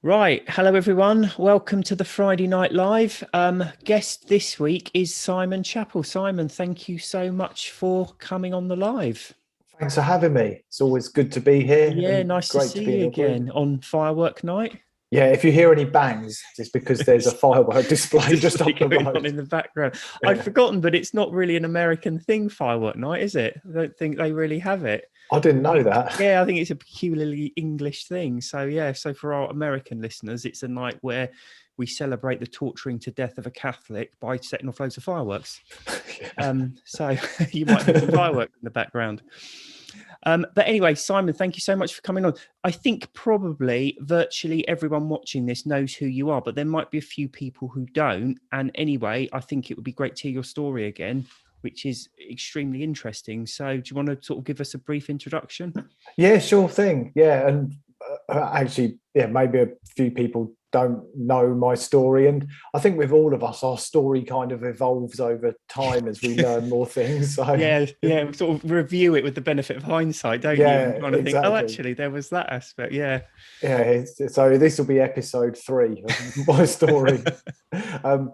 Right. Hello, everyone. Welcome to the Friday Night Live. Guest this week is Simon Chapple. Simon, thank you so much for coming on the live. Thanks for having me. It's always good to be here Yeah, and nice to great to see be in you your group. again on firework night. Yeah, if you hear any bangs, it's because there's a firework display just Display up the going on road. in the background. I'd Yeah. forgotten, but it's not really an American thing, firework night, is it? I don't think they really have it. I didn't know that. Yeah, I think it's a peculiarly English thing. So for our American listeners, it's a night where we celebrate the torturing to death of a Catholic by setting off loads of fireworks. So you might hear some fireworks in the background. But anyway, Simon, thank you so much for coming on. I think probably virtually everyone watching this knows who you are, but there might be a few people who don't. And anyway, I think it would be great to hear your story again, which is extremely interesting. So do you want to sort of give us a brief introduction? Yeah, sure thing. Yeah, and actually, yeah, maybe a few people don't know my story, and I think with all of us, our story kind of evolves over time as we learn more things. So, Yeah, sort of review it with the benefit of hindsight, don't you? yeah, And kind of think, oh, exactly. actually, there was that aspect. Yeah. Yeah, so this will be episode 3 of my story. um,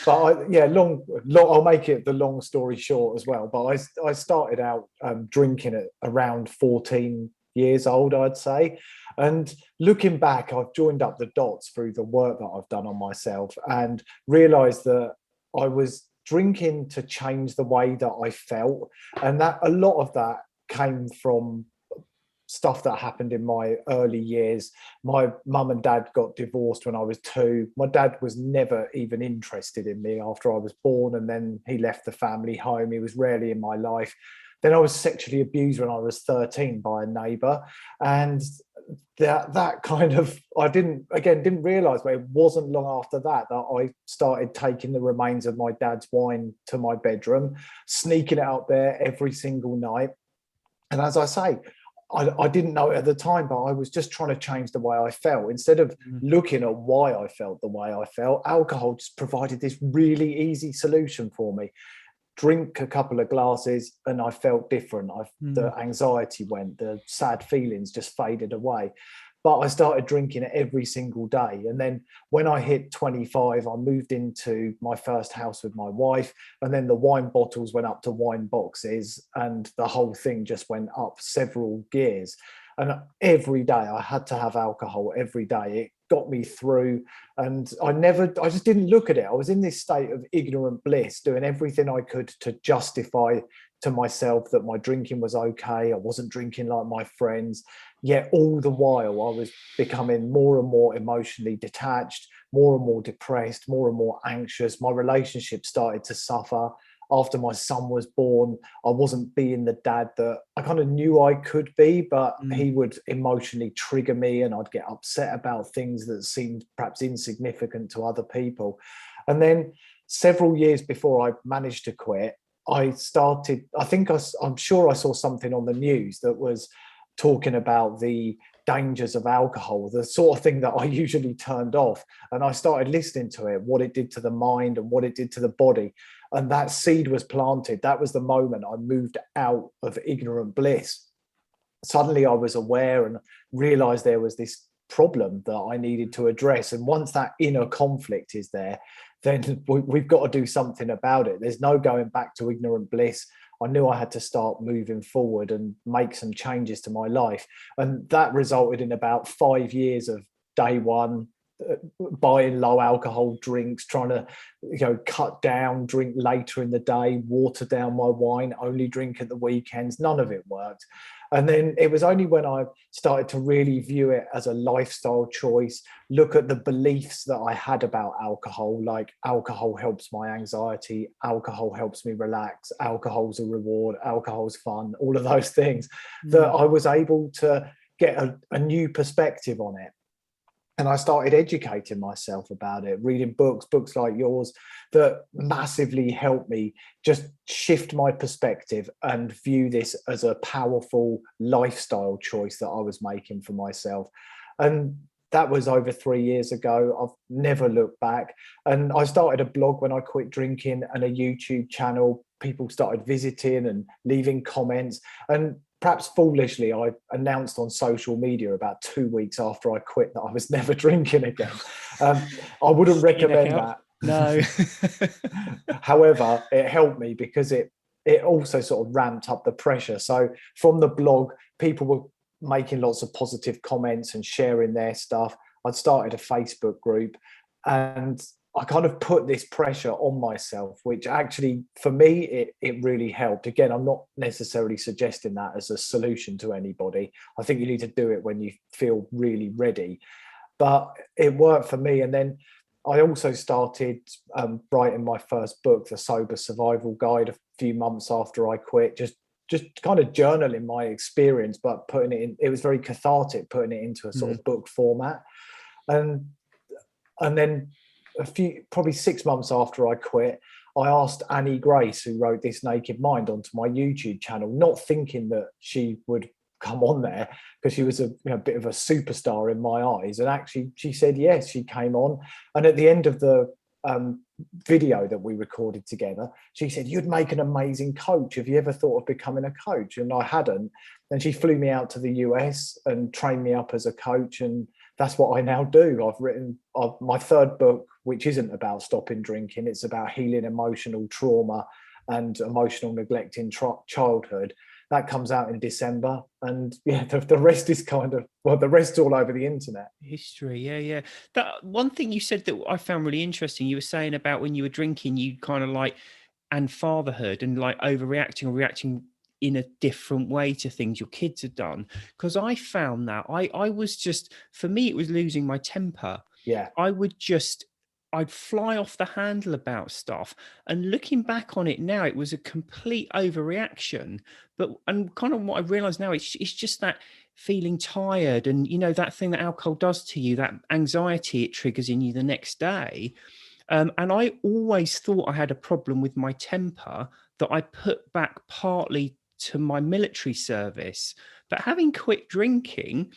I'll make it the long story short as well. But I started out drinking at around 14 years old, I'd say. And looking back, I've joined up the dots through the work that I've done on myself and realised that I was drinking to change the way that I felt, and that a lot of that came from stuff that happened in my early years. My mum and dad got divorced when I was 2. My dad was never even interested in me after I was born, and then he left the family home. He was rarely in my life. Then I was sexually abused when I was 13 by a neighbour, and that kind of I didn't realize, but it wasn't long after that I started taking the remains of my dad's wine to my bedroom, sneaking it out there every single night. And as I say, I didn't know it at the time, but I was just trying to change the way I felt. Instead of looking at why I felt the way I felt, alcohol just provided this really easy solution for me. Drink a couple of glasses and I felt different. The anxiety went, the sad feelings just faded away. But I started drinking it every single day. And then when I hit 25, I moved into my first house with my wife. And then the wine bottles went up to wine boxes, and the whole thing just went up several gears. And every day I had to have alcohol every day. It got me through. And I just didn't look at it. I was in this state of ignorant bliss, doing everything I could to justify to myself that my drinking was okay. I wasn't drinking like my friends. Yet all the while I was becoming more and more emotionally detached, more and more depressed, more and more anxious. My relationship started to suffer. After my son was born, I wasn't being the dad that I kind of knew I could be, but he would emotionally trigger me and I'd get upset about things that seemed perhaps insignificant to other people. And then several years before I managed to quit, I'm sure I saw something on the news that was talking about the dangers of alcohol, the sort of thing that I usually turned off. And I started listening to it, what it did to the mind and what it did to the body. And that seed was planted. That was the moment I moved out of ignorant bliss. Suddenly I was aware and realized there was this problem that I needed to address. And once that inner conflict is there, then we've got to do something about it. There's no going back to ignorant bliss. I knew I had to start moving forward and make some changes to my life. And that resulted in about 5 years of day one, buying low alcohol drinks, trying to cut down, drink later in the day, water down my wine, only drink at the weekends. None of it worked. And then it was only when I started to really view it as a lifestyle choice, look at the beliefs that I had about alcohol, like alcohol helps my anxiety, alcohol helps me relax, alcohol's a reward, alcohol's fun, all of those things, that I was able to get a new perspective on it. And I started educating myself about it, reading books like yours that massively helped me just shift my perspective and view this as a powerful lifestyle choice that I was making for myself. And that was over 3 years ago. I've never looked back. And I started a blog when I quit drinking and a YouTube channel. People started visiting and leaving comments. And perhaps foolishly, I announced on social media about 2 weeks after I quit that I was never drinking again. I wouldn't recommend that. No. However, it helped me because it also sort of ramped up the pressure. So from the blog, people were making lots of positive comments and sharing their stuff. I'd started a Facebook group, and I kind of put this pressure on myself, which actually, for me, it really helped. Again, I'm not necessarily suggesting that as a solution to anybody. I think you need to do it when you feel really ready. But it worked for me. And then I also started writing my first book, The Sober Survival Guide, a few months after I quit, just kind of journaling my experience, but putting it in, it was very cathartic, putting it into a sort of book format. And then probably 6 months after I quit, I asked Annie Grace, who wrote This Naked Mind, onto my YouTube channel, not thinking that she would come on there, because she was a bit of a superstar in my eyes. And actually she said yes. She came on, and at the end of the video that we recorded together, she said, "You'd make an amazing coach. Have you ever thought of becoming a coach?" And I hadn't. And she flew me out to the US and trained me up as a coach, and that's what I now do. I've written my third book, which isn't about stopping drinking. It's about healing emotional trauma and emotional neglect in childhood. That comes out in December. And yeah, the rest is the rest's all over the internet. History, yeah. That one thing you said that I found really interesting, you were saying about when you were drinking, you kind of like, and fatherhood and like overreacting or reacting in a different way to things your kids had done. Because I found that I was just, for me, it was losing my temper. Yeah. I'd fly off the handle about stuff. And looking back on it now, it was a complete overreaction. And kind of what I realize now, it's just that feeling tired, and that thing that alcohol does to you, that anxiety it triggers in you the next day. And I always thought I had a problem with my temper that I put back partly to my military service. But having quit drinking,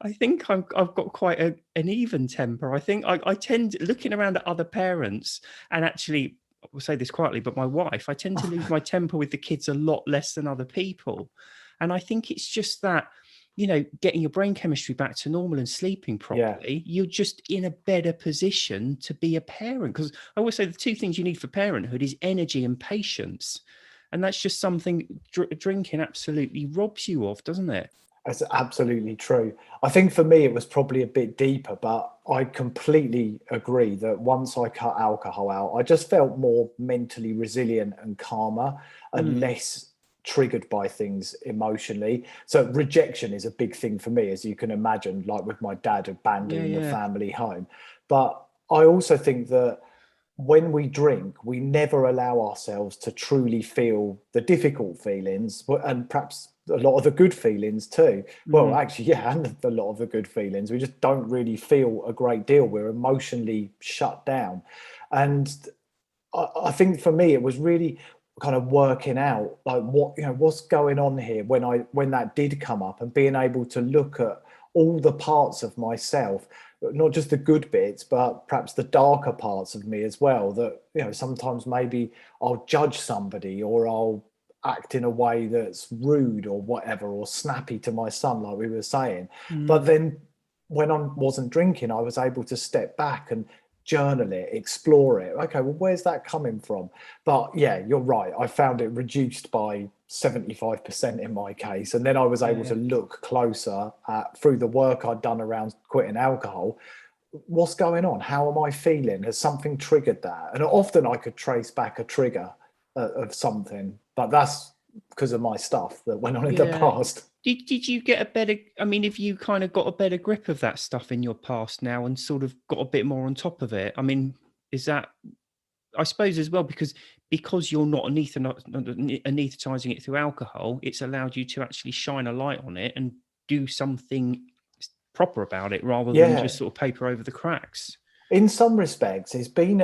I think I've got quite an even temper. I think I tend, looking around at other parents, and actually, I will say this quietly, but my wife, I tend to lose my temper with the kids a lot less than other people. And I think it's just that, getting your brain chemistry back to normal and sleeping properly, you're just in a better position to be a parent. Because I always say the two things you need for parenthood is energy and patience. And that's just something drinking absolutely robs you of, doesn't it? That's absolutely true. I think for me, it was probably a bit deeper, but I completely agree that once I cut alcohol out, I just felt more mentally resilient and calmer and less triggered by things emotionally. So rejection is a big thing for me, as you can imagine, like with my dad abandoning the family home. But I also think that when we drink, we never allow ourselves to truly feel the difficult feelings, and perhaps a lot of the good feelings too. Well, actually, yeah, and a lot of the good feelings. We just don't really feel a great deal. We're emotionally shut down. And I think for me, it was really kind of working out like what's going on here when that did come up, and being able to look at all the parts of myself, not just the good bits, but perhaps the darker parts of me as well, that sometimes maybe I'll judge somebody, or I'll act in a way that's rude or whatever, or snappy to my son, like we were saying. But then when I wasn't drinking, I was able to step back and journal it, explore it. Okay, well, where's that coming from? But yeah, you're right. I found it reduced by 75% in my case. And then I was able to look closer at, through the work I'd done around quitting alcohol, what's going on? How am I feeling? Has something triggered that? And often I could trace back a trigger of something, but that's because of my stuff that went on in the past. Did you get a better, have you kind of got a better grip of that stuff in your past now and sort of got a bit more on top of it? Is that, I suppose as well, because you're not anesthetizing it through alcohol, it's allowed you to actually shine a light on it and do something proper about it, rather than just sort of paper over the cracks. In some respects, it's been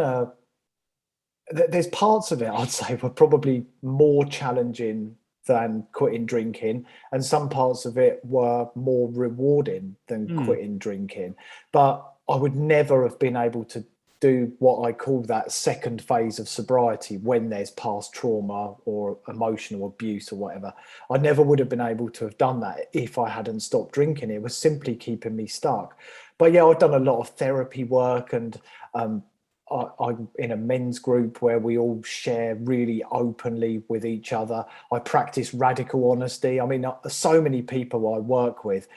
there's parts of it, I'd say, were probably more challenging than quitting drinking, and some parts of it were more rewarding than quitting drinking. But I would never have been able to do what I call that second phase of sobriety when there's past trauma or emotional abuse or whatever. I never would have been able to have done that if I hadn't stopped drinking. It was simply keeping me stuck. But yeah, I've done a lot of therapy work, and I'm in a men's group where we all share really openly with each other. I practice radical honesty. I mean, so many people I work with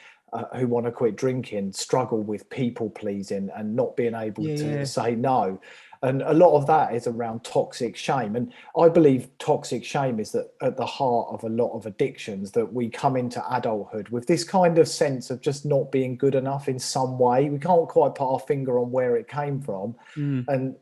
who want to quit drinking struggle with people pleasing and not being able to say no. And a lot of that is around toxic shame. And I believe toxic shame is that at the heart of a lot of addictions, that we come into adulthood with this kind of sense of just not being good enough in some way. We can't quite put our finger on where it came from. And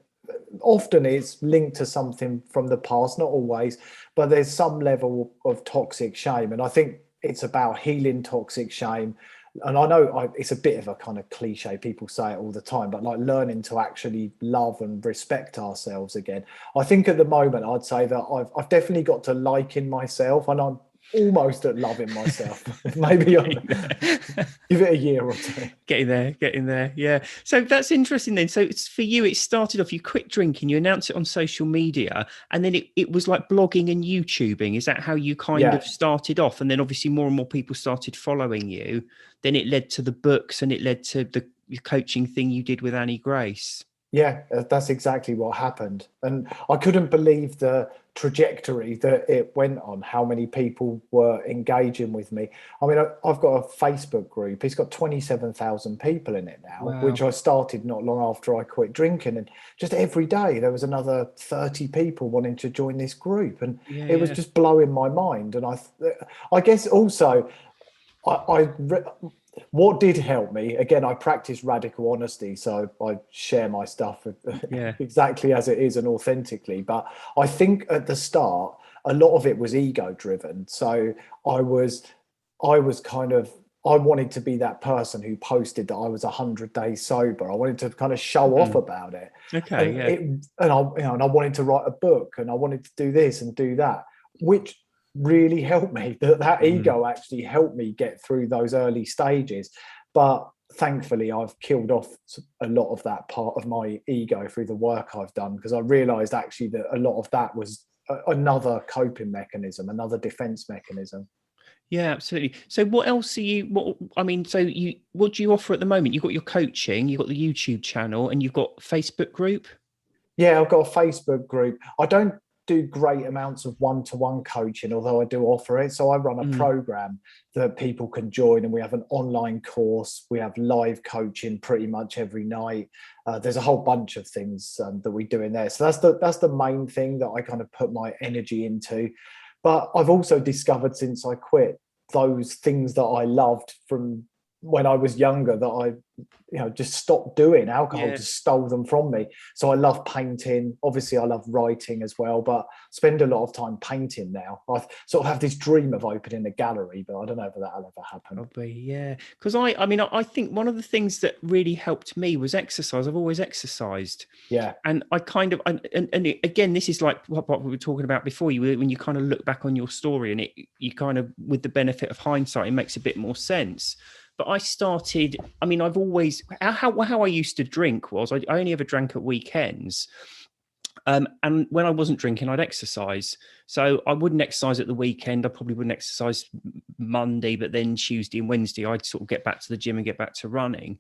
often it's linked to something from the past, not always, but there's some level of toxic shame. And I think it's about healing toxic shame. And I know it's a bit of a kind of cliche, people say it all the time, but like learning to actually love and respect ourselves again. I think at the moment, I'd say that I've definitely got to liking myself, and I'm almost at loving myself. Maybe I'll give it a year or two. Getting there. Yeah. So that's interesting then. So it's for you, it started off, you quit drinking, you announced it on social media, and then it was like blogging and YouTubing. Is that how you kind of started off? And then obviously more and more people started following you. Then it led to the books, and it led to the coaching thing you did with Annie Grace. Yeah, that's exactly what happened. And I couldn't believe the trajectory that it went on, how many people were engaging with me. I mean, I've got a Facebook group. It's got 27,000 people in it now, which I started not long after I quit drinking. And just every day there was another 30 people wanting to join this group. And it was just blowing my mind. And I guess also, what did help me, again, I practice radical honesty, so I share my stuff exactly as it is and authentically. But I think at the start, a lot of it was ego driven. So I wanted to be that person who posted that I was 100 days sober. I wanted to kind of show off about it. And I wanted to write a book, and I wanted to do this and do that, which really helped me. That ego actually helped me get through those early stages. But thankfully, I've killed off a lot of that part of my ego through the work I've done, because I realized actually that a lot of that was another coping mechanism, another defense mechanism. Yeah, absolutely. So what else what do you offer at the moment? You've got your coaching, you've got the YouTube channel, and you've got Facebook group? Yeah, I've got a Facebook group. I don't do great amounts of one-to-one coaching, although I do offer it. So I run a program that people can join, and we have an online course. We have live coaching pretty much every night. There's a whole bunch of things that we do in there. So that's the main thing that I kind of put my energy into. But I've also discovered since I quit, those things that I loved from when I was younger that I just stopped doing. Alcohol just stole them from me. So I love painting. Obviously, I love writing as well, but spend a lot of time painting now. I sort of have this dream of opening a gallery, but I don't know if that'll ever happen. Probably, yeah. Because I think one of the things that really helped me was exercise. I've always exercised. Yeah. And I kind of, and again, this is like what we were talking about before, when you kind of look back on your story, and you kind of, with the benefit of hindsight, it makes a bit more sense. But I started, I've always, how I used to drink was, I only ever drank at weekends. And when I wasn't drinking, I'd exercise. So I wouldn't exercise at the weekend. I probably wouldn't exercise Monday, but then Tuesday and Wednesday, I'd sort of get back to the gym and get back to running.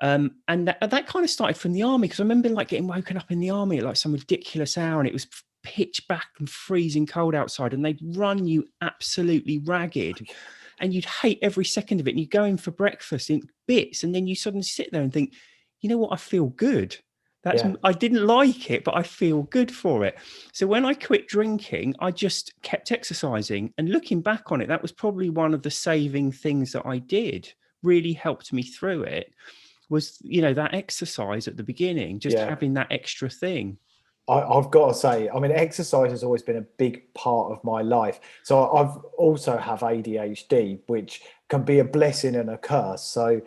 And that kind of started from the army, because I remember like getting woken up in the army at like some ridiculous hour, and it was pitch black and freezing cold outside, and they'd run you absolutely ragged. And you'd hate every second of it. And you'd go in for breakfast in bits, and then you suddenly sit there and think, you know what, I feel good. I didn't like it, but I feel good for it. So when I quit drinking, I just kept exercising. And looking back on it, that was probably one of the saving things that I did. Really helped me through it was, that exercise at the beginning, just having that extra thing. I've got to say, exercise has always been a big part of my life. So I've also have ADHD, which can be a blessing and a curse. So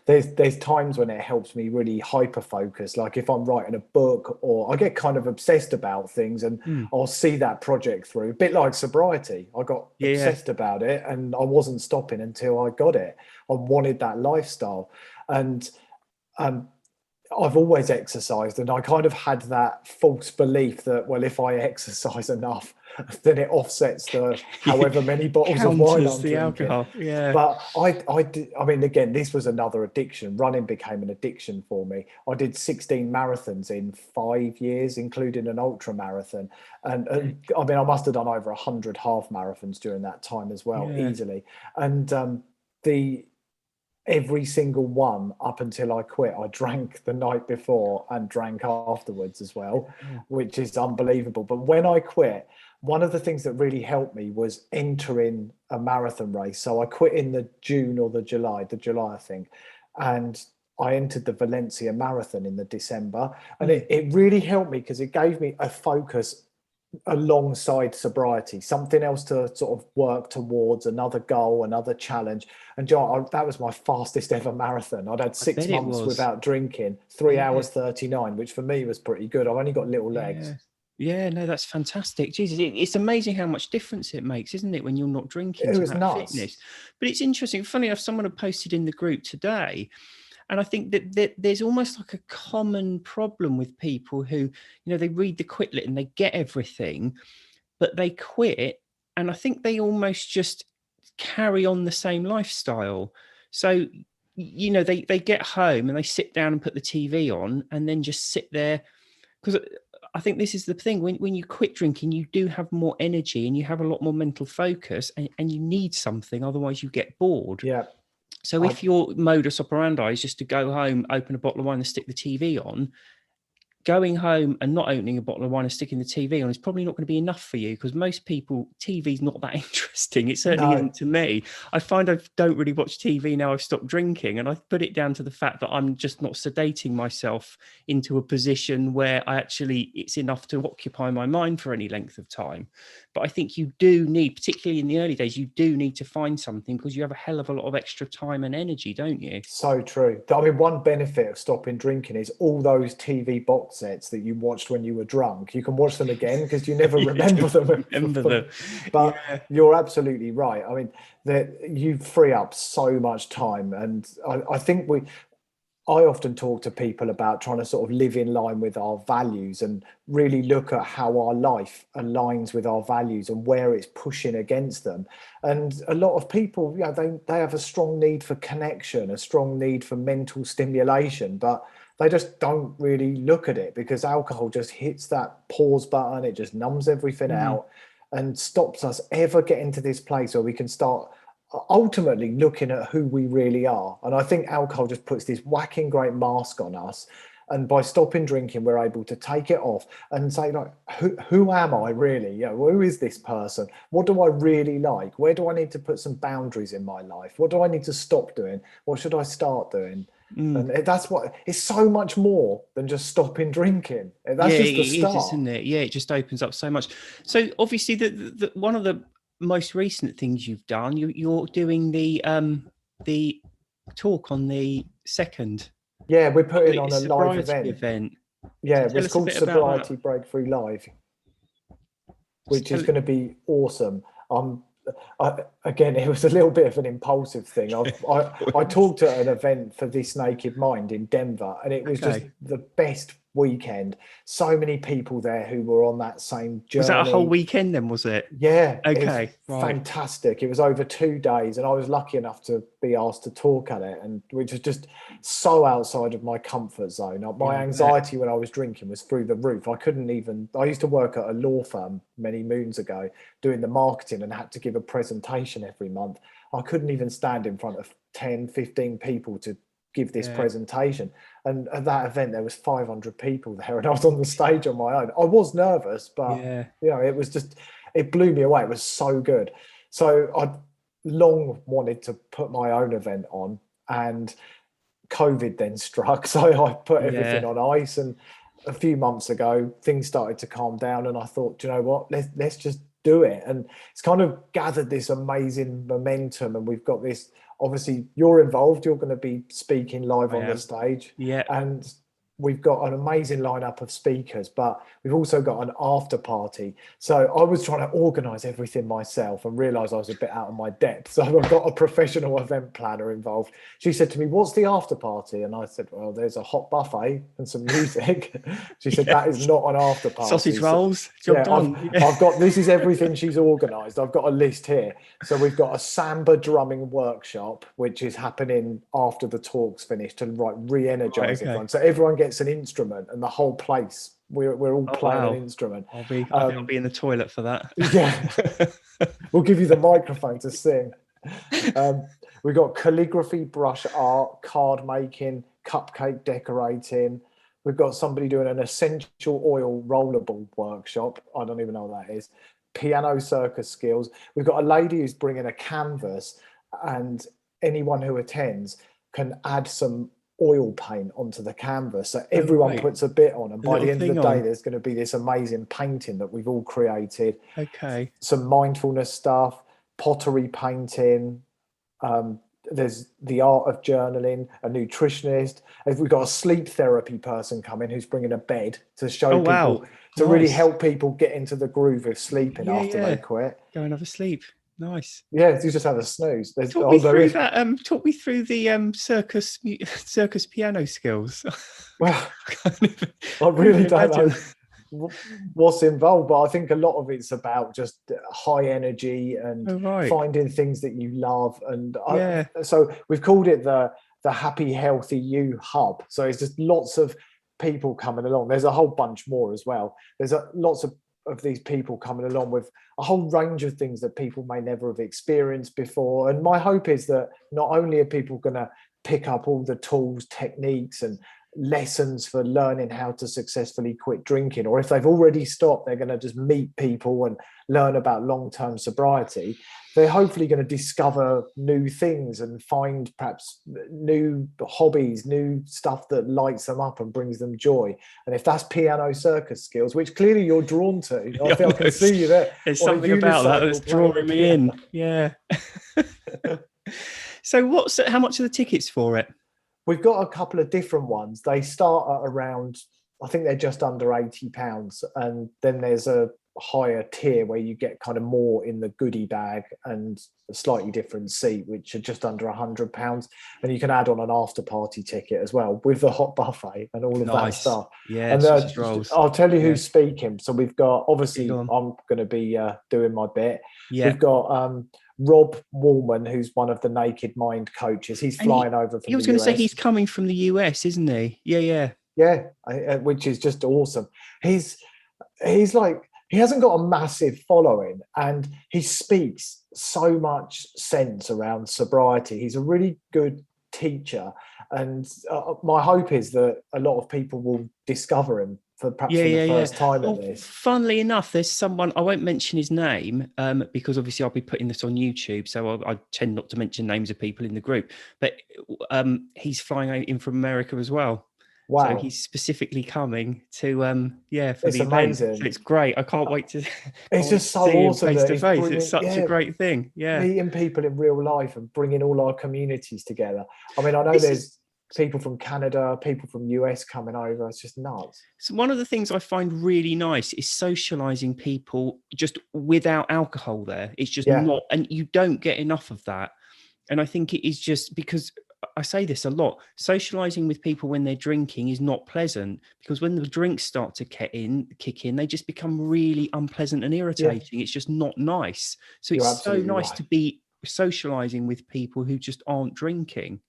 there's times when it helps me really hyper focus. Like if I'm writing a book, or I get kind of obsessed about things, and I'll see that project through. A bit like sobriety. I got obsessed about it, and I wasn't stopping until I got it. I wanted that lifestyle. And I've always exercised, and I kind of had that false belief that, well, if I exercise enough, then it offsets the however many bottles of wine I'm the drinking. alcohol. Yeah. But I mean, again, this was another addiction. Running became an addiction for me. I did 16 marathons in 5 years, including an ultra marathon. And I mean, I must have done over 100 half marathons during that time as well, easily. And every single one up until I quit, I drank the night before and drank afterwards as well, which is unbelievable. But when I quit, one of the things that really helped me was entering a marathon race. So I quit in the June or the July, I think. And I entered the Valencia Marathon in the December. And it really helped me because it gave me a focus alongside sobriety, something else to sort of work towards, another goal, another challenge. And that was my fastest ever marathon. I'd had 6 months without drinking, 3 hours 39, which for me was pretty good. I've only got little legs. Yeah, no, that's fantastic. Jesus, it's amazing how much difference it makes, isn't it, when you're not drinking? It was nuts. Fitness. But it's interesting. Funny enough, someone had posted in the group today, and I think that there's almost like a common problem with people who, they read the quit lit and they get everything, but they quit, and I think they almost just carry on the same lifestyle. So, they get home and they sit down and put the TV on and then just sit there, because I think this is the thing. When you quit drinking, you do have more energy and you have a lot more mental focus, and you need something, otherwise you get bored. Yeah. So if your modus operandi is just to go home, open a bottle of wine and stick the TV on, going home and not opening a bottle of wine and sticking the TV on is probably not going to be enough for you, because most people, TV's not that interesting. It certainly isn't to me. I find I don't really watch TV now I've stopped drinking, and I put it down to the fact that I'm just not sedating myself into a position where it's enough to occupy my mind for any length of time. But I think you do need, particularly in the early days, you do need to find something, because you have a hell of a lot of extra time and energy, don't you? So true. I mean, one benefit of stopping drinking is all those TV box sets that you watched when you were drunk, you can watch them again because you never remember them. But you're absolutely right. I mean, that you free up so much time. And I think I often talk to people about trying to sort of live in line with our values and really look at how our life aligns with our values and where it's pushing against them. And a lot of people, they have a strong need for connection, a strong need for mental stimulation, but they just don't really look at it because alcohol just hits that pause button. It just numbs everything out and stops us ever getting to this place where we can start ultimately looking at who we really are. And I think alcohol just puts this whacking great mask on us. And by stopping drinking, we're able to take it off and say, like, who am I really? Who is this person? What do I really like? Where do I need to put some boundaries in my life? What do I need to stop doing? What should I start doing? And that's what it's so much more than just stopping drinking. That's just the start, isn't it? Yeah, it just opens up so much. So obviously, the one of the most recent things you've done, you're doing the talk on the 2nd. Yeah, we're putting on a live event. Yeah, so it's called Sobriety Breakthrough Live, which is going to be awesome. Again, it was a little bit of an impulsive thing. I talked at an event for This Naked Mind in Denver, and it was just the best weekend. So many people there who were on that same journey. Was that a whole weekend then, was it? Yeah. Okay. Fantastic. It was over 2 days, and I was lucky enough to be asked to talk at it, and which was just so outside of my comfort zone. My anxiety when I was drinking was through the roof. I used to work at a law firm many moons ago doing the marketing and had to give a presentation every month. I couldn't even stand in front of 10, 15 people to give this presentation. And at that event, there was 500 people there, and I was on the stage on my own. I was nervous, but it was just, it blew me away. It was so good. So I'd long wanted to put my own event on, and COVID then struck. So I put everything on ice, and a few months ago, things started to calm down, and I thought, do you know what, let's just do it. And it's kind of gathered this amazing momentum, and we've got this, obviously you're involved, you're going to be speaking live on the stage, and we've got an amazing lineup of speakers, but we've also got an after party. So I was trying to organise everything myself and realised I was a bit out of my depth. So I've got a professional event planner involved. She said to me, "What's the after party?" And I said, "Well, there's a hot buffet and some music." She said, "That is not an after party." Sausage rolls, job done. I've got, this is everything she's organised. I've got a list here. So we've got a samba drumming workshop, which is happening after the talk's finished to re-energise everyone. So everyone gets an instrument and the whole place, we're all playing an instrument. I think I'll be in the toilet for that. Yeah. We'll give you the microphone to sing. We've got calligraphy, brush art, card making, cupcake decorating. We've got somebody doing an essential oil rollerball workshop. I don't even know what that is. Piano circus skills. We've got a lady who's bringing a canvas, and anyone who attends can add some oil paint onto the canvas. So everyone puts a bit on, and by the end of the day, there's going to be this amazing painting that we've all created. Okay. Some mindfulness stuff, pottery painting. There's the art of journaling, a nutritionist. We've got a sleep therapy person coming who's bringing a bed to show people, to really help people get into the groove of sleeping after they quit. Go and have a sleep. Nice. Yeah, you just have a snooze. Talk me through that. Talk me through the circus piano skills. Well, I really don't know what's involved, but I think a lot of it's about just high energy and finding things that you love. And so we've called it the Happy Healthy You Hub. So it's just lots of people coming along. There's a whole bunch more as well. There's lots of these people coming along with a whole range of things that people may never have experienced before. And my hope is that not only are people going to pick up all the tools, techniques and lessons for learning how to successfully quit drinking, or if they've already stopped, they're going to just meet people and learn about long-term sobriety. They're hopefully going to discover new things and find perhaps new hobbies, new stuff that lights them up and brings them joy. And if that's piano circus skills, which clearly you're drawn to, I think I can see you there. There's something about that that's drawing me in. Yeah. So how much are the tickets for it? We've got a couple of different ones. They start at around, I think they're just under £80. And then there's a higher tier where you get kind of more in the goodie bag and a slightly different seat, which are just under £100. And you can add on an after party ticket as well with the hot buffet and all of that stuff. Yeah, and I'll tell you who's speaking. So we've got, obviously, I'm going to be doing my bit. Yeah. We've got Rob Woolman, who's one of the Naked Mind coaches. He's flying over from the US. I was going to say he's coming from the US, isn't he? Yeah. Yeah, which is just awesome. He's like, he hasn't got a massive following and he speaks so much sense around sobriety. He's a really good teacher. And my hope is that a lot of people will discover him for perhaps the first time at this. Funnily enough, there's someone, I won't mention his name because obviously I'll be putting this on YouTube. So I tend not to mention names of people in the group. But he's flying in from America as well. Wow. So he's specifically coming to, for it's the amazing. Event. So it's great. I can't wait to It's just so awesome face to face. It's such a great thing. Yeah. Meeting people in real life and bringing all our communities together. I mean, I know there's people from Canada, people from US coming over. It's just nuts. So one of the things I find really nice is socializing people just without alcohol there. It's just not, and you don't get enough of that. And I think it is just because I say this a lot, socializing with people when they're drinking is not pleasant, because when the drinks start to kick in, they just become really unpleasant and irritating. It's just not nice. So it's so nice to be socializing with people who just aren't drinking.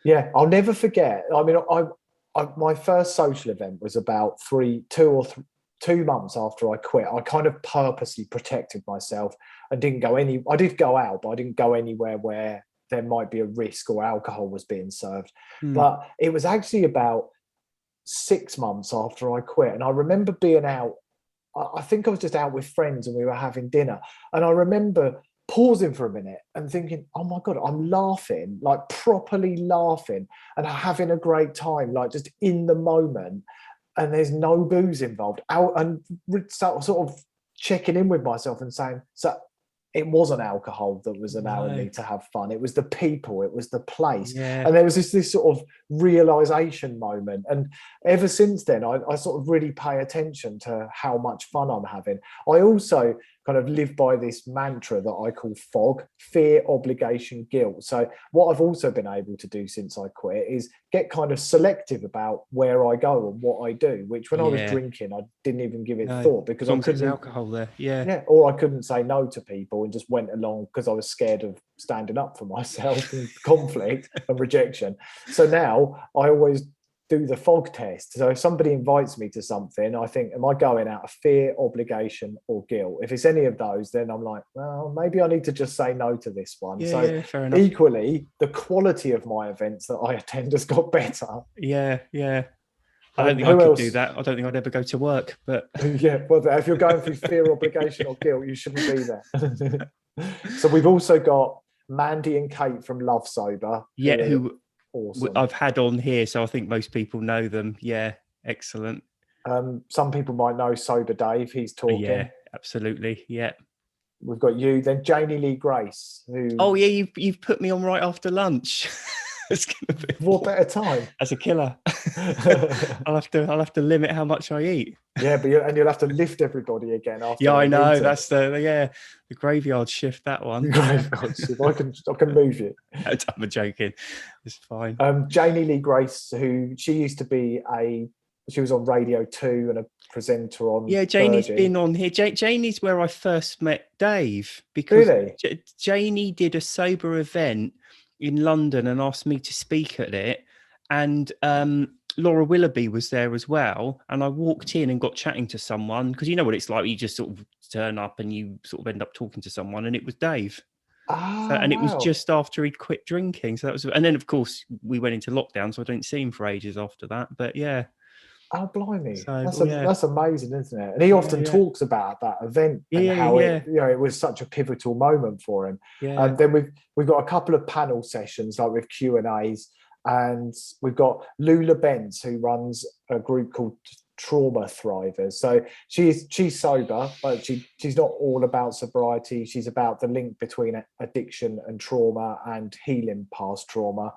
Yeah, I'll never forget. I mean, I my first social event was about 2 months after I quit. I kind of purposely protected myself and didn't go I did go out, but I didn't go anywhere where there might be a risk or alcohol was being served. But it was actually about 6 months after I quit. And I remember being out, I think I was just out with friends and we were having dinner. And I remember pausing for a minute and thinking, oh my God, I'm laughing, like properly laughing and having a great time, like just in the moment. And there's no booze involved. Out and sort of checking in with myself and saying, so it wasn't alcohol that was allowing No. me to have fun. It was the people, it was the place. Yeah. And there was this sort of realization moment. And ever since then, I sort of really pay attention to how much fun I'm having. I also kind of live by this mantra that I call FOG, fear, obligation, guilt. So what I've also been able to do since I quit is get kind of selective about where I go and what I do, which when I was drinking, I didn't even give it thought, because as long as there's alcohol there. Yeah, or I couldn't say no to people and just went along because I was scared of standing up for myself and conflict and rejection. So now I always do the FOG test. So if somebody invites me to something, I think, am I going out of fear, obligation, or guilt? If it's any of those, then I'm like, well, maybe I need to just say no to this one. Yeah, fair enough. Equally, the quality of my events that I attend has got better. Yeah. I don't think I could do that. I don't think I'd ever go to work, but yeah, well, if you're going through fear, obligation, or guilt, you shouldn't be there. So we've also got Mandy and Kate from Love Sober. Yeah, who awesome. I've had on here, so I think most people know them. Yeah, excellent. Some people might know Sober Dave. He's talking. Yeah, absolutely. Yeah. We've got you. Then Janie Lee Grace, who... Oh yeah, you've put me on right after lunch. It's gonna be what better time as a killer. I'll have to limit how much I eat. Yeah, but you'll have to lift everybody again after. Yeah, I know. Meeting. That's the graveyard shift. That one. Graveyard shift. I can move you. I'm joking. It's fine. Janie Lee Grace, who she used to be she was on Radio 2 and a presenter on. Yeah, Janie's Virgin. been on here. Janie's where I first met Dave, because really? Janie did a sober event in London and asked me to speak at it, and Laura Willoughby was there as well, and I walked in and got chatting to someone, because you know what it's like, you just sort of turn up and you sort of end up talking to someone, and it was Dave. It was just after he'd quit drinking, so that was, and then of course we went into lockdown, so I didn't see him for ages after that, but yeah. Oh, blimey. So, that's amazing, isn't it? And he often talks about that event and how it was such a pivotal moment for him. Yeah. And then we've got a couple of panel sessions, like with Q&As, and we've got Lula Benz, who runs a group called Trauma Thrivers. So she's sober, but she's not all about sobriety. She's about the link between addiction and trauma and healing past trauma.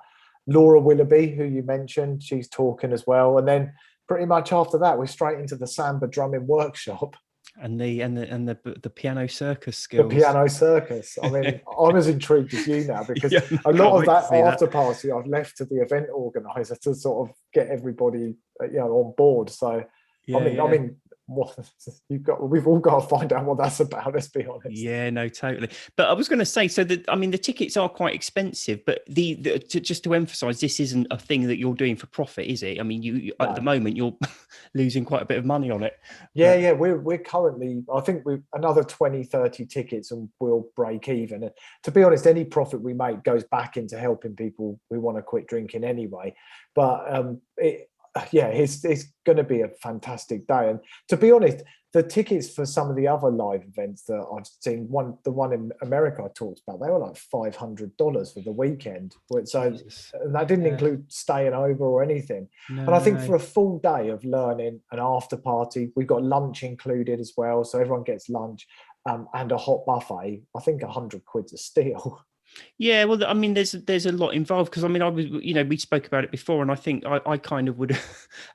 Laura Willoughby, who you mentioned, she's talking as well. And then pretty much after that, we're straight into the samba drumming workshop and the piano circus skills. The piano circus. I mean, I'm as intrigued as you now, because a lot of that after party I've left to the event organizer to sort of get everybody on board. So I mean, we've all got to find out what that's about, let's be honest. Yeah, no, totally. But I was going to say, so that, I mean, the tickets are quite expensive, but just to emphasize, this isn't a thing that you're doing for profit, is it? I mean, you at the moment you're losing quite a bit of money on it. Yeah, we're currently, I think we've another 20-30 tickets and we'll break even. And to be honest, any profit we make goes back into helping people who want to quit drinking anyway. But it's going to be a fantastic day. And to be honest, the tickets for some of the other live events that I've seen, the one in America I talked about, they were like $500 for the weekend. So and that didn't include staying over or anything. And I think for a full day of learning, an after party, we've got lunch included as well, so everyone gets lunch and a hot buffet. I think £100's a steal. Yeah, well, I mean, there's a lot involved, because I mean, I was, we spoke about it before, and I think I kind of would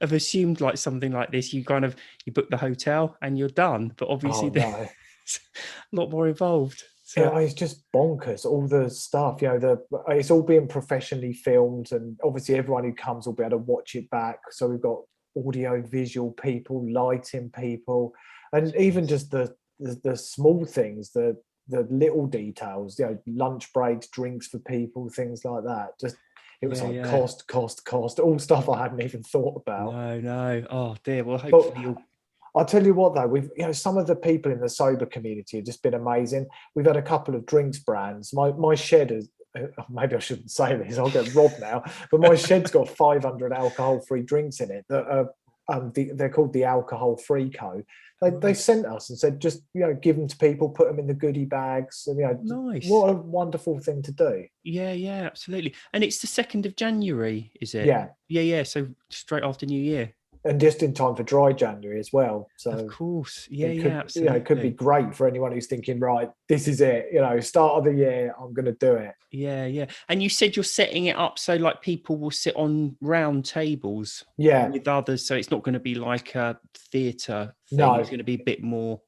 have assumed like something like this. You book the hotel and you're done, but obviously there's a lot more involved. So. Yeah, it's just bonkers. All the stuff, it's all being professionally filmed, and obviously everyone who comes will be able to watch it back. So we've got audio, visual people, lighting people, and even just the small things, the little details, lunch breaks, drinks for people, things like that. Just it was cost, all stuff I hadn't even thought about. No. Oh dear. Well, hopefully I'll tell you what though, we've some of the people in the sober community have just been amazing. We've had a couple of drinks brands. My shed is, maybe I shouldn't say this, I'll get robbed now, but my shed's got 500 alcohol-free drinks in it that are they're called the Alcohol Free Co. They sent us and said, just give them to people, put them in the goodie bags, and nice. What a wonderful thing to do. Yeah, absolutely. And it's the 2nd of January, is it? Yeah. So straight after New Year. and just in time for dry January as well. So Of course. Yeah, it yeah, could, it could be absolutely. great for anyone who's thinking, right, this is it, start of the year, I'm going to do it. Yeah, yeah. And you said you're setting it up so like people will sit on round tables Yeah, with others. So it's not going to be like a theatre thing. It's no, going to be a bit more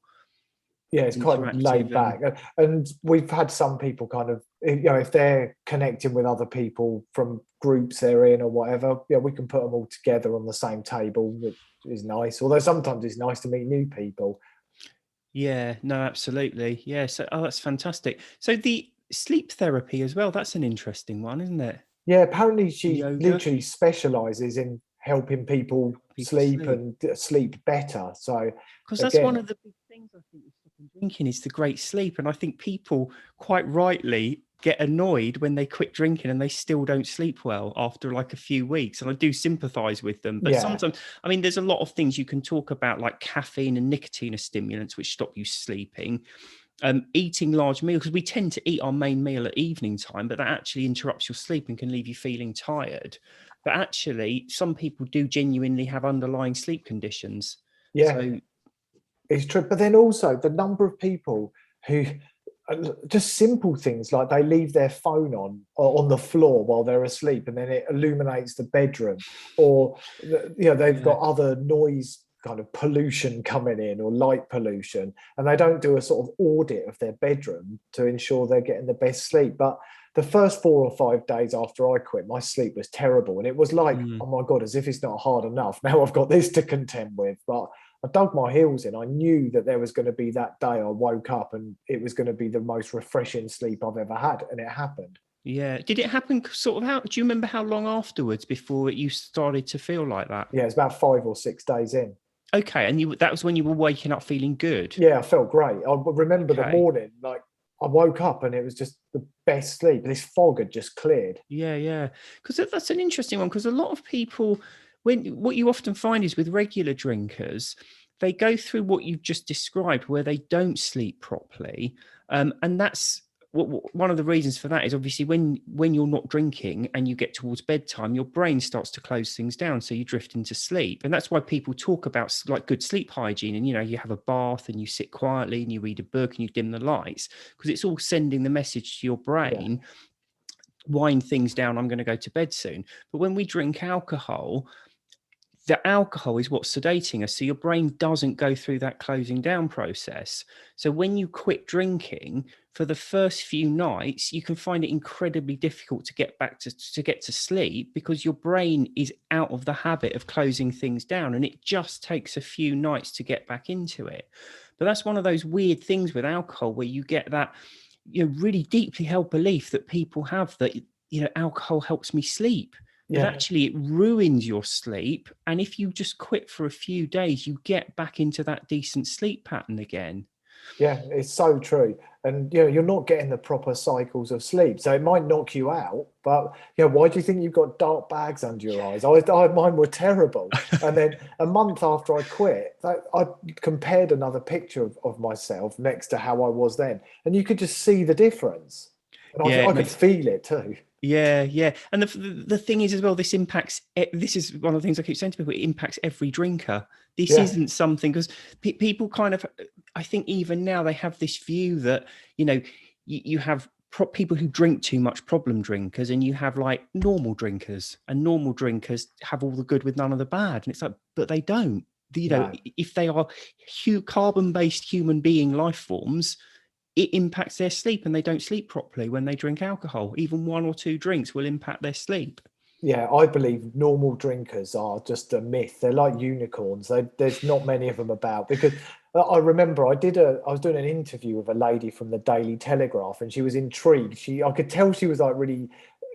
yeah, it's quite laid interactive back. And we've had some people kind of, if they're connecting with other people from groups they're in or whatever, we can put them all together on the same table, which is nice. Although sometimes it's nice to meet new people. yeah, no, absolutely. Yeah. So that's fantastic. So the sleep therapy as well, that's an interesting one, isn't it? Yeah, apparently she Yoga, literally specializes in helping people people sleep sleep. and sleep better. So Because that's one again, of the big things I think with stopping drinking is the great sleep. And I think people quite rightly get annoyed when they quit drinking and they still don't sleep well after like a few weeks. And I do sympathize with them. But yeah, sometimes, I mean, there's a lot of things you can talk about, like caffeine and nicotine are stimulants which stop you sleeping. Eating large meals, because we tend to eat our main meal at evening time, but that actually interrupts your sleep and can leave you feeling tired. But actually, some people do genuinely have underlying sleep conditions. yeah, So it's true. But then also the number of people who just simple things like they leave their phone on the floor while they're asleep and then it illuminates the bedroom, or they've yeah. got other noise kind of pollution coming in or light pollution, and they don't do a sort of audit of their bedroom to ensure they're getting the best sleep. But the first 4 or 5 days after I quit, my sleep was terrible, and it was like, Mm. oh my god, as if it's not hard enough, now I've got this to contend with. But I dug my heels in. I knew that there was going to be that day I woke up and it was going to be the most refreshing sleep I've ever had. And it happened. Yeah. Did it happen sort of how, do you remember how long afterwards before you started to feel like that? Yeah, it's about 5 or 6 days in. Okay. And that was when you were waking up feeling good. Yeah, I felt great. I remember the Okay. morning, like I woke up and it was just the best sleep. This fog had just cleared. Yeah, yeah. Because that's an interesting one. Because a lot of people, when what you often find is with regular drinkers, they go through what you've just described, where they don't sleep properly, and that's one of the reasons for that is obviously when you're not drinking and you get towards bedtime, your brain starts to close things down, so you drift into sleep, and that's why people talk about like good sleep hygiene, and you have a bath and you sit quietly and you read a book and you dim the lights because it's all sending the message to your Yeah. brain, wind things down, I'm going to go to bed soon. But when we drink alcohol, the alcohol is what's sedating us. So your brain doesn't go through that closing down process. So when you quit drinking, for the first few nights, you can find it incredibly difficult to get back to get to sleep because your brain is out of the habit of closing things down. And it just takes a few nights to get back into it. But that's one of those weird things with alcohol where you get that really deeply held belief that people have that alcohol helps me sleep, but Yeah. actually it ruins your sleep. And if you just quit for a few days, you get back into that decent sleep pattern again. Yeah, it's so true. And you're not getting the proper cycles of sleep. So it might knock you out, but why do you think you've got dark bags under your eyes? Mine were terrible. And then a month after I quit, I compared another picture of myself next to how I was then. And you could just see the difference. And Yeah, I it could makes feel it too. Yeah, yeah. And the thing is as well, this is one of the things I keep saying to people, it impacts every drinker. This Yeah, isn't something because people kind of, I think even now they have this view that, you have people who drink too much, problem drinkers, and you have like normal drinkers, and normal drinkers have all the good with none of the bad. And it's like, but they don't. no. If they are carbon-based human being life forms, it impacts their sleep and they don't sleep properly when they drink alcohol. Even one or two drinks will impact their sleep. Yeah, I believe normal drinkers are just a myth. They're like unicorns. There's not many of them about because I remember I was doing an interview with a lady from the Daily Telegraph and she was intrigued. I could tell she was like really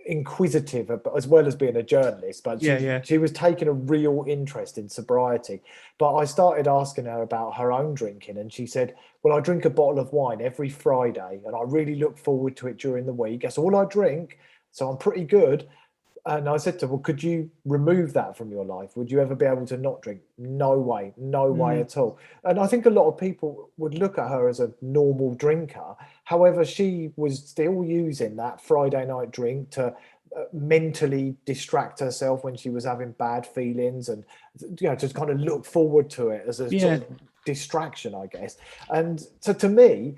inquisitive as well as being a journalist, but Yeah, yeah. she was taking a real interest in sobriety. But I started asking her about her own drinking and she said, well, I drink a bottle of wine every Friday and I really look forward to it during the week. That's all I drink. So I'm pretty good. And I said to her, well, could you remove that from your life? Would you ever be able to not drink? No way, no way Mm, at all. And I think a lot of people would look at her as a normal drinker. However, she was still using that Friday night drink to mentally distract herself when she was having bad feelings, and just kind of look forward to it as a sort of distraction, I guess. And so to me,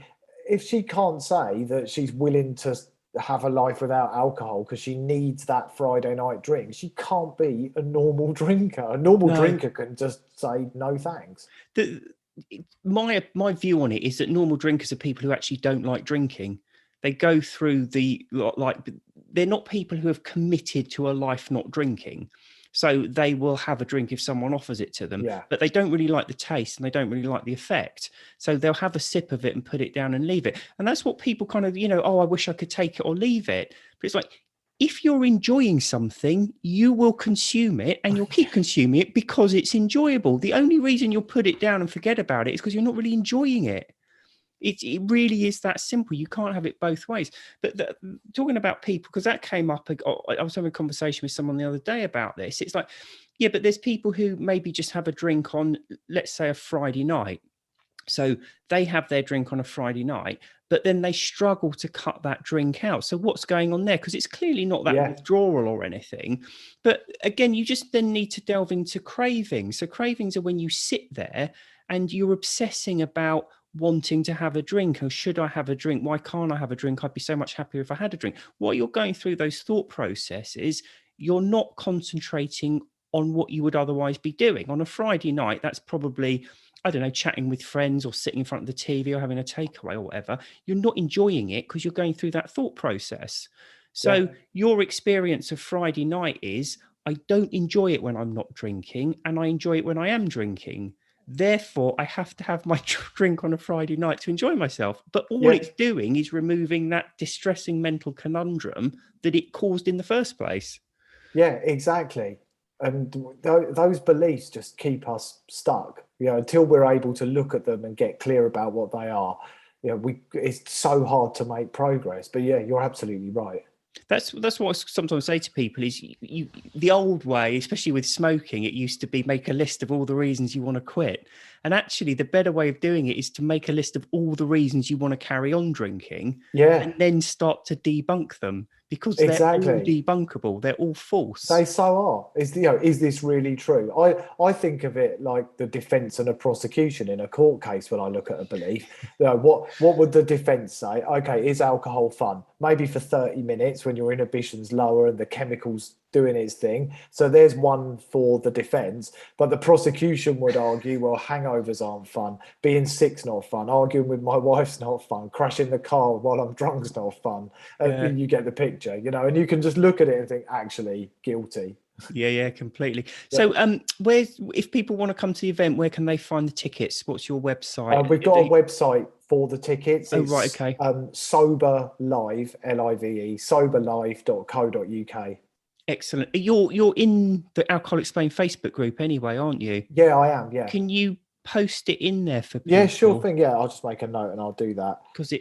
if she can't say that she's willing to have a life without alcohol because she needs that Friday night drink, she can't be a normal drinker. A normal drinker can just say no thanks. My view on it is that normal drinkers are people who actually don't like drinking. They go through they're not people who have committed to a life not drinking. So they will have a drink if someone offers it to them, but they don't really like the taste and they don't really like the effect. So they'll have a sip of it and put it down and leave it. And that's what people kind of, I wish I could take it or leave it. But it's like, if you're enjoying something, you will consume it and you'll keep consuming it because it's enjoyable. The only reason you'll put it down and forget about it is because you're not really enjoying it. It really is that simple. You can't have it both ways. But talking about people, because that came up, I was having a conversation with someone the other day about this. It's like, yeah, but there's people who maybe just have a drink on, let's say, a Friday night. So they have their drink on a Friday night, but then they struggle to cut that drink out. So what's going on there? Because it's clearly not that withdrawal or anything. But again, you just then need to delve into cravings. So cravings are when you sit there and you're obsessing about wanting to have a drink. Or should I have a drink? Why can't I have a drink? I'd be so much happier if I had a drink. While you're going through those thought processes, you're not concentrating on what you would otherwise be doing. On a Friday night, that's probably, I don't know, chatting with friends or sitting in front of the TV or having a takeaway or whatever. You're not enjoying it because you're going through that thought process. So your experience of Friday night is, I don't enjoy it when I'm not drinking and I enjoy it when I am drinking. Therefore, I have to have my drink on a Friday night to enjoy myself. But all it's doing is removing that distressing mental conundrum that it caused in the first place. Yeah, exactly. And those beliefs just keep us stuck, until we're able to look at them and get clear about what they are. It's so hard to make progress. But yeah, you're absolutely right. That's what I sometimes say to people is the old way, especially with smoking, it used to be make a list of all the reasons you want to quit. And actually, the better way of doing it is to make a list of all the reasons you want to carry on drinking and then start to debunk them, because they're all debunkable. They're all false. They so are. Is this really true? I think of it like the defense and a prosecution in a court case when I look at a belief. What would the defense say? Okay, is alcohol fun? Maybe for 30 minutes when your inhibition's lower and the chemicals doing its thing. So there's one for the defense. But the prosecution would argue, well, hangovers aren't fun. Being sick's not fun. Arguing with my wife's not fun. Crashing the car while I'm drunk's not fun. You get the picture, and you can just look at it and think, actually, guilty. Yeah, completely. So if people want to come to the event, where can they find the tickets? What's your website? We've got a website for the tickets. It's, right, okay. Sober Live, LIVE, soberlive.co.uk. Excellent. You're in the Alcohol Explained Facebook group anyway, aren't you? Yeah, I am. Yeah. Can you post it in there for people? Yeah, sure thing. Yeah, I'll just make a note and I'll do that. Because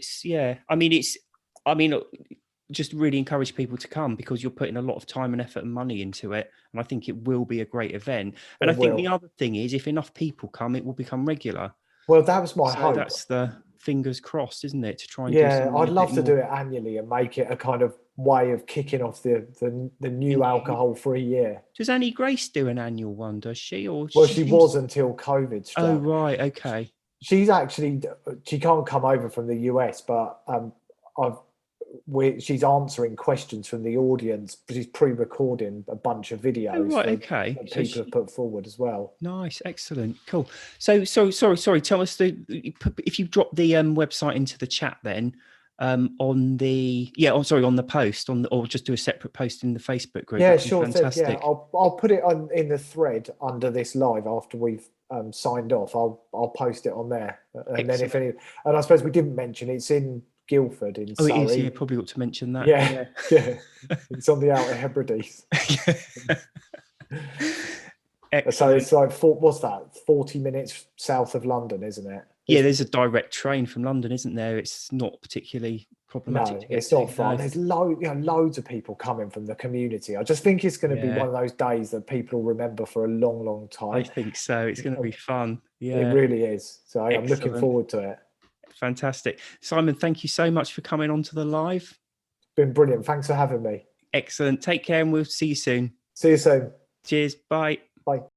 just really encourage people to come, because you're putting a lot of time and effort and money into it. And I think it will be a great event. And I think the other thing is, if enough people come, it will become regular. Well, that was my hope. That's the fingers crossed, isn't it? To try and I'd love to do it annually and make it a kind of way of kicking off the new alcohol-free year. Does Annie Grace do an annual one, does she? She was until COVID struck. Oh, right, okay. She can't come over from the US, but she's answering questions from the audience, but she's pre-recording a bunch of videos that people have put forward as well. Nice, excellent, cool. So sorry, tell us if you drop the website into the chat then, on the post or just do a separate post in the Facebook group. Yeah, sure. Fantastic. Yeah, I'll put it in the thread under this live after we've signed off. I'll post it on there, and excellent. Then and I suppose we didn't mention it's in Guildford in Surrey. It is, yeah, probably ought to mention that. Yeah. It's on the Outer Hebrides. So it's like, what's that, 40 minutes south of London, isn't it? Yeah, there's a direct train from London, isn't there? It's not particularly problematic. No, it's not fun. There's loads of people coming from the community. I just think it's going to be one of those days that people remember for a long, long time. I think so. It's going to be fun. Yeah, it really is. So I'm looking forward to it. Fantastic. Simon, thank you so much for coming onto the live. It's been brilliant. Thanks for having me. Excellent. Take care and we'll see you soon. See you soon. Cheers. Bye. Bye.